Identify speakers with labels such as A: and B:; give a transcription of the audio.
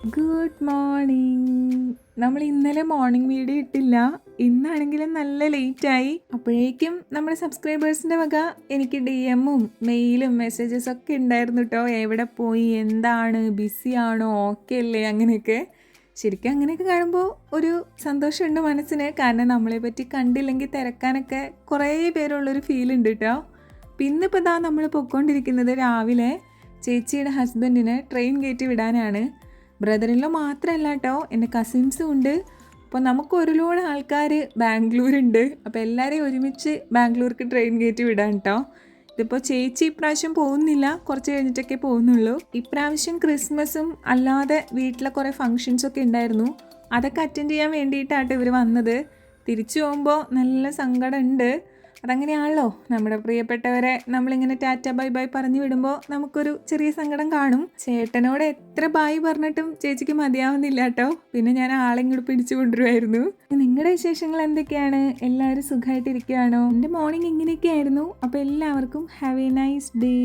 A: Good morning. നമ്മൾ ഇന്നലെ morning video ഇട്ടില്ല. ഇന്നാണെങ്കിലും നല്ല ലേറ്റായി. അപ്പോഴേക്കും നമ്മുടെ സബ്സ്ക്രൈബേഴ്സിൻ്റെ വക എനിക്ക് DM-ഉം മെയിലും മെസ്സേജസൊക്കെ ഉണ്ടായിരുന്നു കേട്ടോ. എവിടെ പോയി, എന്താണ്, ബിസിയാണോ, ഓക്കെ അല്ലേ, അങ്ങനെയൊക്കെ. ശരിക്കും അങ്ങനെയൊക്കെ കാണുമ്പോൾ ഒരു സന്തോഷമുണ്ട് മനസ്സിന്. കാരണം നമ്മളെ പറ്റി കണ്ടില്ലെങ്കിൽ തിരക്കാനൊക്കെ കുറേ പേരുള്ളൊരു ഫീൽ ഉണ്ട് കേട്ടോ. പിന്നിപ്പോൾ ഇതാ നമ്മൾ പൊയ്ക്കൊണ്ടിരിക്കുന്നത് രാവിലെ ചേച്ചിയുടെ ഹസ്ബൻഡിനെ ട്രെയിൻ കയറ്റി വിടാനാണ്. ബ്രദറിലോ മാത്രമല്ല കേട്ടോ, എൻ്റെ കസിൻസും ഉണ്ട്. അപ്പോൾ നമുക്ക് ഒരു ലോഡ് ആൾക്കാർ ബാംഗ്ലൂരുണ്ട്. അപ്പോൾ എല്ലാവരെയും ഒരുമിച്ച് ബാംഗ്ലൂർക്ക് ട്രെയിൻ കയറ്റി വിടാൻ കേട്ടോ. ഇതിപ്പോൾ ചേച്ചി ഇപ്രാവശ്യം പോകുന്നില്ല, കുറച്ച് കഴിഞ്ഞിട്ടൊക്കെ പോകുന്നുള്ളൂ. ഇപ്രാവശ്യം ക്രിസ്മസും അല്ലാതെ വീട്ടിലെ കുറേ ഫങ്ഷൻസൊക്കെ ഉണ്ടായിരുന്നു. അതൊക്കെ അറ്റൻഡ് ചെയ്യാൻ വേണ്ടിയിട്ടാട്ടോ ഇവർ വന്നത്. തിരിച്ചു പോകുമ്പോൾ നല്ല സങ്കടമുണ്ട്. അതങ്ങനെയാണല്ലോ, നമ്മുടെ പ്രിയപ്പെട്ടവരെ നമ്മളിങ്ങനെ ടാറ്റ ബൈ ബൈ പറഞ്ഞു വിടുമ്പോൾ നമുക്കൊരു ചെറിയ സങ്കടം കാണും. ചേട്ടനോട് എത്ര ബായ് പറഞ്ഞിട്ടും ചേച്ചിക്ക് മതിയാവുന്നില്ല കേട്ടോ. പിന്നെ ഞാൻ ആളെ ഇങ്ങോട്ട് പിടിച്ചു കൊണ്ടുവരുമായിരുന്നു. നിങ്ങളുടെ വിശേഷങ്ങൾ എന്തൊക്കെയാണ്? എല്ലാവരും സുഖമായിട്ടിരിക്കുകയാണോ? എൻ്റെ മോർണിംഗ് ഇങ്ങനെയൊക്കെയായിരുന്നു. അപ്പോൾ എല്ലാവർക്കും ഹാവ് എ നൈസ് ഡേ.